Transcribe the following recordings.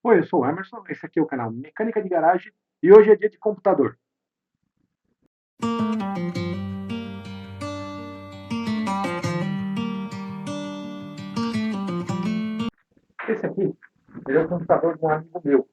Oi, eu sou o Emerson, esse aqui é o canal Mecânica de Garagem e hoje é dia de computador. Esse aqui ele é o computador de um amigo meu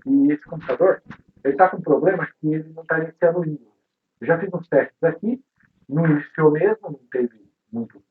e esse computador ele está com um problema que ele não está iniciando o Windows. Eu já fiz uns testes aqui, não iniciou mesmo, não teve muito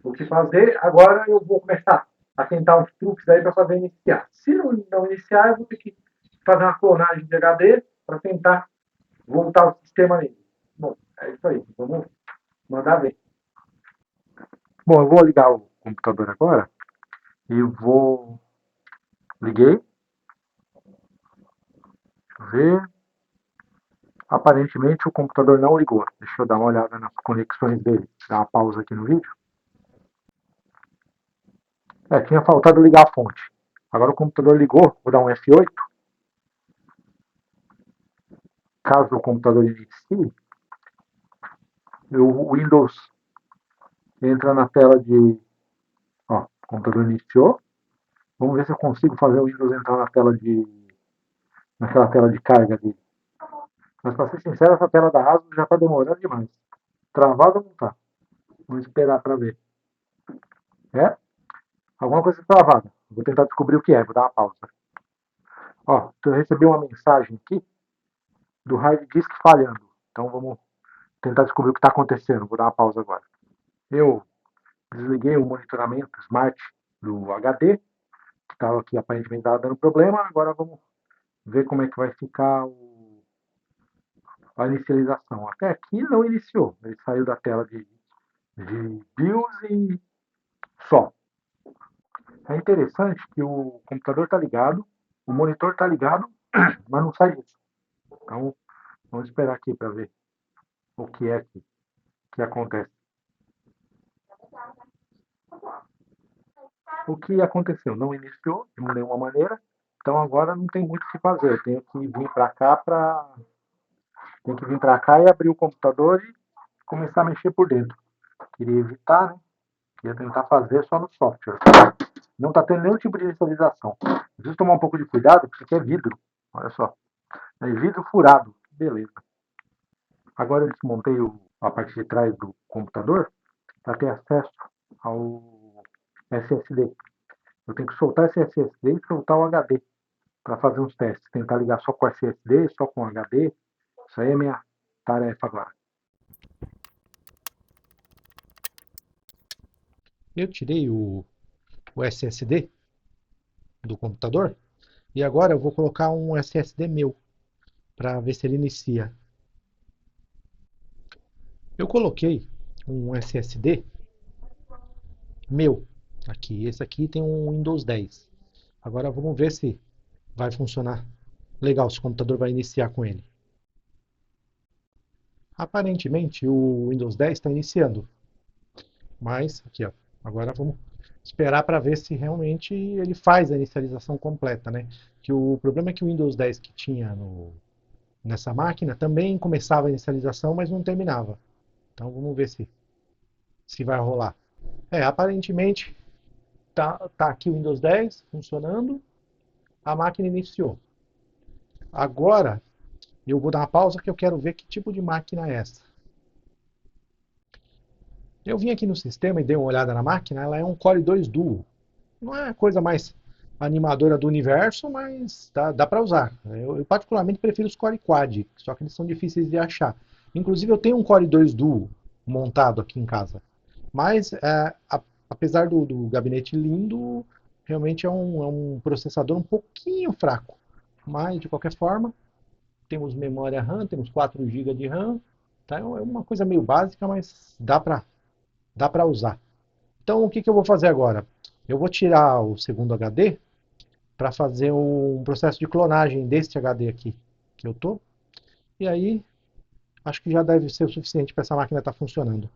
o que fazer. Agora eu vou começar a tentar uns truques aí para fazer iniciar. Se não iniciar, eu vou ter que fazer uma clonagem de HD para tentar voltar o sistema nele. Bom, é isso aí. Vamos mandar ver. Bom, eu vou ligar o computador agora e vou. Liguei, deixa eu ver. Aparentemente o computador não ligou. Deixa eu dar uma olhada nas conexões dele. Dar uma pausa aqui no vídeo. Tinha faltado ligar a fonte. Agora o computador ligou, vou dar um F8. Caso o computador inicie, o Windows entra na tela de. Ó, o computador iniciou. Vamos ver se eu consigo fazer o Windows entrar na tela de. Naquela tela de carga dele. Mas para ser sincero, essa tela da ASUS já está demorando demais. Travada não está. Vamos esperar para ver. É? Alguma coisa travada. Vou tentar descobrir o que é. Vou dar uma pausa. Ó, eu recebi uma mensagem aqui do hard disk falhando. Então vamos tentar descobrir o que está acontecendo. Vou dar uma pausa agora. Eu desliguei o monitoramento Smart do HD, que estava aqui aparentemente estava dando problema. Agora vamos ver como é que vai ficar a inicialização. Até aqui não iniciou. Ele saiu da tela de BIOS e só. É interessante que o computador está ligado, o monitor está ligado, mas não sai disso. Então, vamos esperar aqui para ver o que é que acontece. O que aconteceu? Não iniciou de nenhuma maneira, então agora não tem muito o que fazer. Eu tenho que vir para cá e abrir o computador e começar a mexer por dentro. Queria evitar, né? Queria tentar fazer só no software. Não está tendo nenhum tipo de inicialização. Preciso tomar um pouco de cuidado, porque aqui é vidro. Olha só. É vidro furado. Beleza. Agora eu desmontei a parte de trás do computador para ter acesso ao SSD. Eu tenho que soltar esse SSD e soltar o HD para fazer uns testes. Tentar ligar só com SSD, só com HD. Isso aí é minha tarefa agora. Eu tirei o SSD do computador e agora eu vou colocar um SSD meu para ver se ele inicia. Eu coloquei um SSD meu aqui. Esse aqui tem um Windows 10. Agora vamos ver se vai funcionar legal, se o computador vai iniciar com ele. Aparentemente o Windows 10 está iniciando, mas aqui ó, agora vamos esperar para ver se realmente ele faz a inicialização completa, né? Que o problema é que o Windows 10 que tinha nessa máquina também começava a inicialização, mas não terminava. Então vamos ver se vai rolar. Aparentemente tá aqui o Windows 10 funcionando, a máquina iniciou. Agora eu vou dar uma pausa que eu quero ver que tipo de máquina é essa. Eu vim aqui no sistema e dei uma olhada na máquina, ela é um Core 2 Duo. Não é a coisa mais animadora do universo, mas dá para usar. Eu particularmente prefiro os Core Quad, só que eles são difíceis de achar. Inclusive eu tenho um Core 2 Duo montado aqui em casa. Mas apesar do gabinete lindo, realmente é um processador um pouquinho fraco. Mas de qualquer forma, temos memória RAM, temos 4 GB de RAM. Tá? É uma coisa meio básica, mas dá para usar. Então o que eu vou fazer agora? Eu vou tirar o segundo HD para fazer um processo de clonagem deste HD aqui que eu tô. E aí acho que já deve ser o suficiente para essa máquina estar funcionando.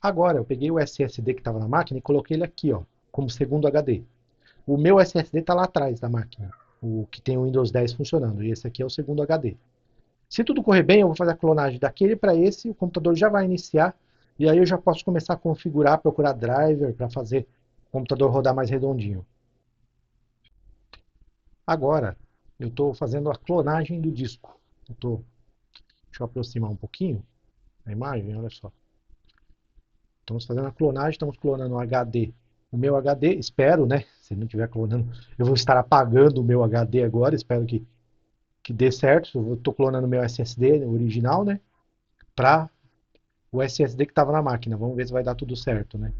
Agora eu peguei o SSD que estava na máquina e coloquei ele aqui, ó, como segundo HD. O meu SSD está lá atrás da máquina, o que tem o Windows 10 funcionando, e esse aqui é o segundo HD. Se tudo correr bem, eu vou fazer a clonagem daquele para esse, o computador já vai iniciar, e aí eu já posso começar a configurar, procurar driver para fazer o computador rodar mais redondinho. Agora, eu estou fazendo a clonagem do disco. Deixa eu aproximar um pouquinho a imagem, olha só. Estamos fazendo a clonagem, estamos clonando o HD. O meu HD, espero, né? Se não estiver clonando, eu vou estar apagando o meu HD agora, espero que dê certo. Eu estou clonando o meu SSD original, né? Para o SSD que estava na máquina. Vamos ver se vai dar tudo certo, né?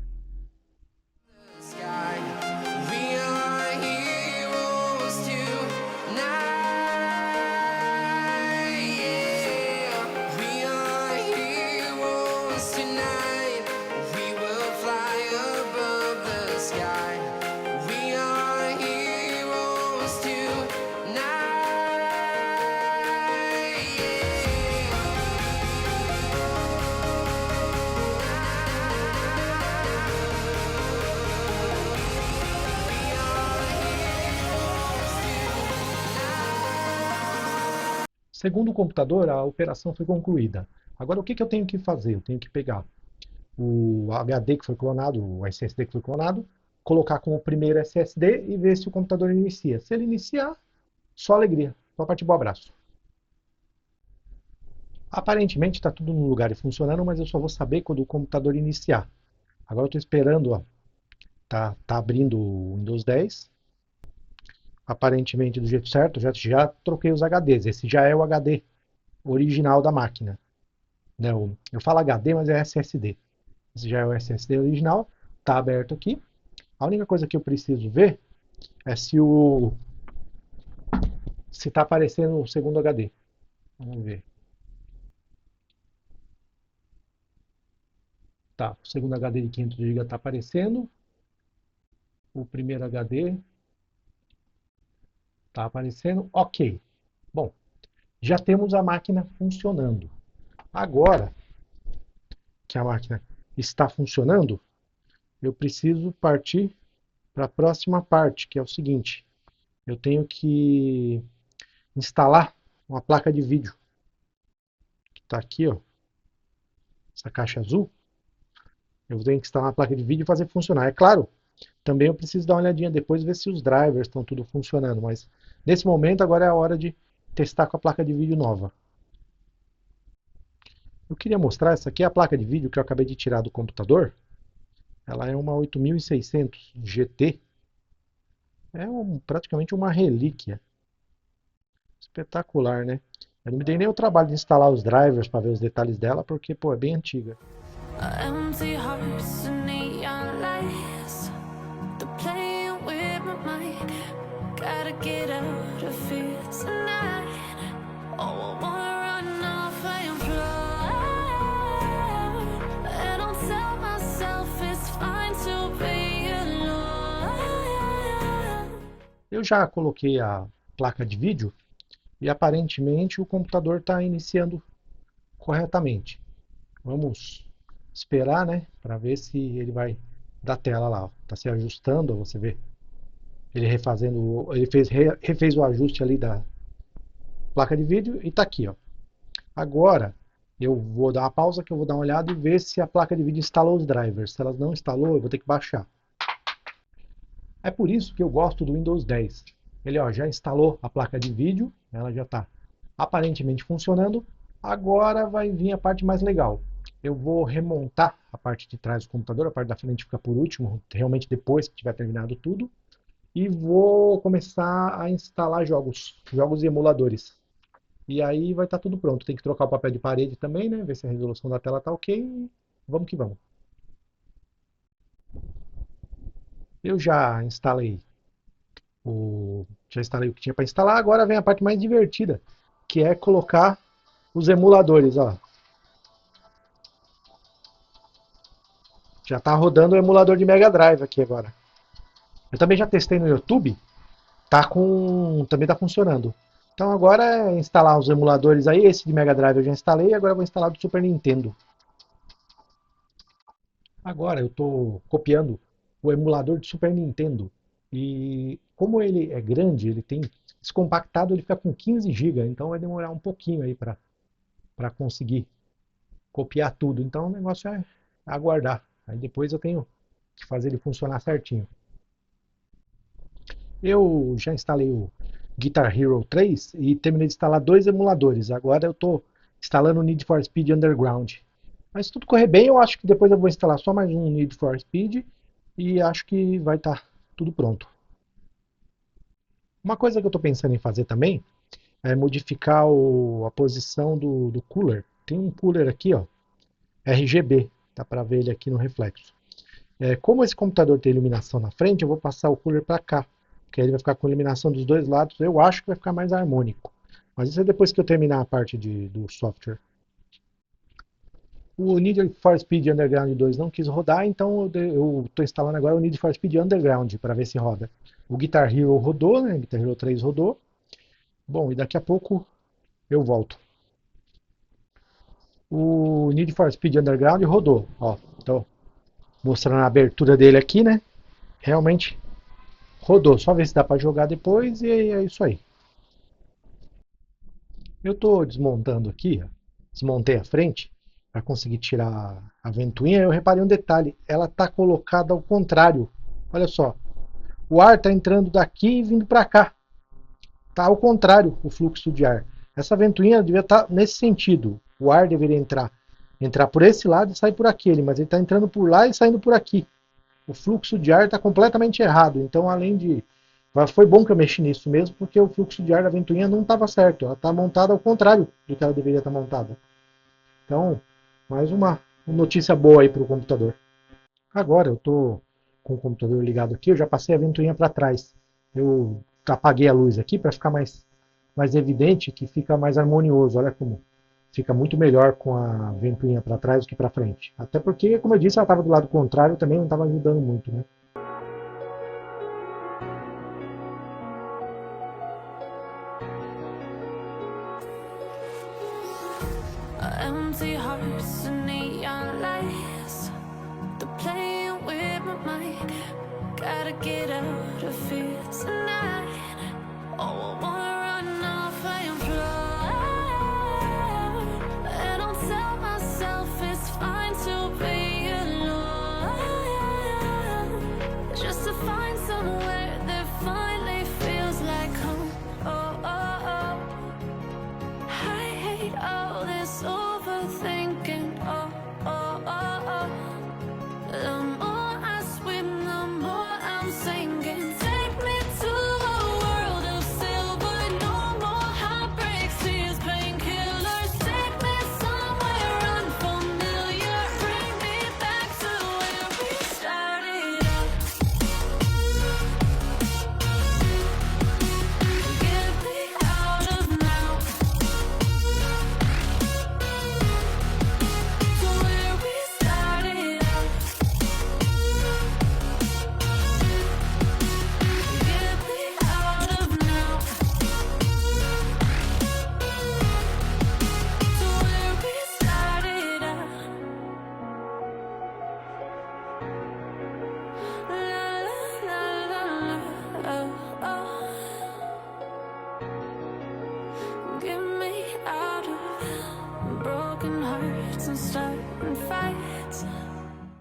Segundo o computador, a operação foi concluída. Agora, o que eu tenho que fazer? Eu tenho que pegar o HD que foi clonado, o SSD que foi clonado, colocar como primeiro SSD e ver se o computador inicia. Se ele iniciar, só alegria, só partir pro abraço. Aparentemente está tudo no lugar e funcionando, mas eu só vou saber quando o computador iniciar. Agora eu estou esperando, ó, tá abrindo o Windows 10. Aparentemente do jeito certo, já troquei os HDs. Esse já é o HD original da máquina. Né? Eu falo HD, mas é SSD. Esse já é o SSD original, está aberto aqui. A única coisa que eu preciso ver é se está aparecendo o segundo HD. Vamos ver. Tá, o segundo HD de 500 GB está aparecendo. O primeiro HD está aparecendo. Ok. Bom, já temos a máquina funcionando. Agora que a máquina está funcionando, eu preciso partir para a próxima parte, que é o seguinte. Eu tenho que instalar uma placa de vídeo. Que está aqui, ó. Essa caixa azul. Eu tenho que instalar uma placa de vídeo e fazer funcionar. É claro, também eu preciso dar uma olhadinha depois, ver se os drivers estão tudo funcionando. Mas nesse momento agora é a hora de testar com a placa de vídeo nova. Eu queria mostrar, essa aqui é a placa de vídeo que eu acabei de tirar do computador. Ela é uma 8600 GT. É praticamente uma relíquia. Espetacular, né? Eu não me dei nem o trabalho de instalar os drivers para ver os detalhes dela, porque, pô, é bem antiga. Empty hearts and neon lights. They're playing with my mind. Gotta get out of here tonight. Oh, I wanna run off and fly. And I'll tell myself it's fine to be alone. Eu já coloquei a placa de vídeo e aparentemente o computador está iniciando corretamente. Vamos esperar, né, para ver se ele vai dar tela lá. Está se ajustando, você vê. Ele refazendo, ele refez o ajuste ali da placa de vídeo e está aqui, ó. Agora eu vou dar uma pausa, que eu vou dar uma olhada e ver se a placa de vídeo instalou os drivers. Se ela não instalou, eu vou ter que baixar. É por isso que eu gosto do Windows 10. Ele, ó, já instalou a placa de vídeo, ela já está aparentemente funcionando. Agora vai vir a parte mais legal. Eu vou remontar a parte de trás do computador, a parte da frente fica por último, realmente depois que tiver terminado tudo. E vou começar a instalar jogos e emuladores. E aí vai estar tudo pronto. Tem que trocar o papel de parede também, né? Ver se a resolução da tela está ok. E vamos que vamos. Eu já instalei o que tinha para instalar. Agora vem a parte mais divertida, que é colocar os emuladores, ó. Já está rodando o emulador de Mega Drive aqui agora. Eu também já testei no YouTube, também está funcionando. Então agora é instalar os emuladores aí, esse de Mega Drive eu já instalei, agora eu vou instalar do Super Nintendo. Agora eu estou copiando o emulador de Super Nintendo. E como ele é grande, ele tem descompactado, ele fica com 15 GB, então vai demorar um pouquinho aí para conseguir copiar tudo. Então o negócio é aguardar. Aí depois eu tenho que fazer ele funcionar certinho. Eu já instalei Guitar Hero 3 e terminei de instalar 2 emuladores. Agora eu estou instalando o Need for Speed Underground. Mas se tudo correr bem, eu acho que depois eu vou instalar só mais um Need for Speed e acho que vai estar tudo pronto. Uma coisa que eu estou pensando em fazer também é modificar a posição do cooler. Tem um cooler aqui, ó, RGB, dá para ver ele aqui no reflexo. Como esse computador tem iluminação na frente, eu vou passar o cooler para cá, porque aí ele vai ficar com iluminação dos dois lados. Eu acho que vai ficar mais harmônico. Mas isso é depois que eu terminar a parte do software. O Need for Speed Underground 2 não quis rodar, então eu estou instalando agora o Need for Speed Underground para ver se roda. O Guitar Hero rodou, né? Guitar Hero 3 rodou. Bom, e daqui a pouco eu volto. O Need for Speed Underground rodou. Ó, tô mostrando a abertura dele aqui, né? Realmente rodou. Só ver se dá para jogar depois e é isso aí. Eu estou desmontando aqui, ó. Desmontei a frente para conseguir tirar a ventoinha. Eu reparei um detalhe, ela está colocada ao contrário. Olha só, o ar está entrando daqui e vindo para cá. Está ao contrário o fluxo de ar. Essa ventoinha devia estar nesse sentido. O ar deveria entrar por esse lado e sair por aquele, mas ele está entrando por lá e saindo por aqui. O fluxo de ar está completamente errado. Então, além de... Foi bom que eu mexi nisso mesmo, porque o fluxo de ar da ventoinha não estava certo. Ela está montada ao contrário do que ela deveria estar montada. Então, mais uma notícia boa aí para o computador. Agora eu estou com o computador ligado aqui, eu já passei a ventoinha para trás. Eu apaguei a luz aqui para ficar mais evidente, que fica mais harmonioso. Olha como fica muito melhor com a ventoinha para trás do que para frente. Até porque, como eu disse, ela estava do lado contrário, também não estava ajudando muito, né? Empty hearts and neon lights, they're playing with my mind. Gotta get out of here tonight. Oh, I wanna run off and fly, and I'll tell myself it's fine to be alone, just to find somewhere that finally feels like home. Oh, oh, oh. I hate all this overthinking. Oh, oh, oh, oh. The more I swim, the more I'm sinking. Take me to a world of silver. No more heartbreaks, tears, painkillers. Take me somewhere unfamiliar. Bring me back to where we started out. Get me out of now. To where we started out. Get me out of now. To where we started out. La la la la, oh, oh. Get me out of broken hearts and starting fights.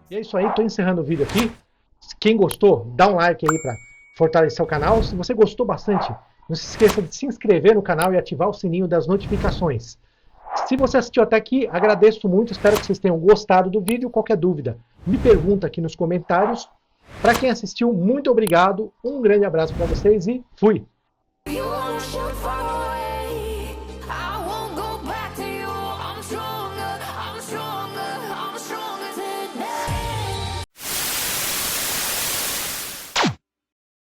E é isso aí, estou encerrando o vídeo aqui. Quem gostou, dá um like aí para fortalecer o canal. Se você gostou bastante, não se esqueça de se inscrever no canal e ativar o sininho das notificações. Se você assistiu até aqui, agradeço muito, espero que vocês tenham gostado do vídeo. Qualquer dúvida, me pergunta aqui nos comentários. Para quem assistiu, muito obrigado, um grande abraço para vocês e fui! You wanna shoot for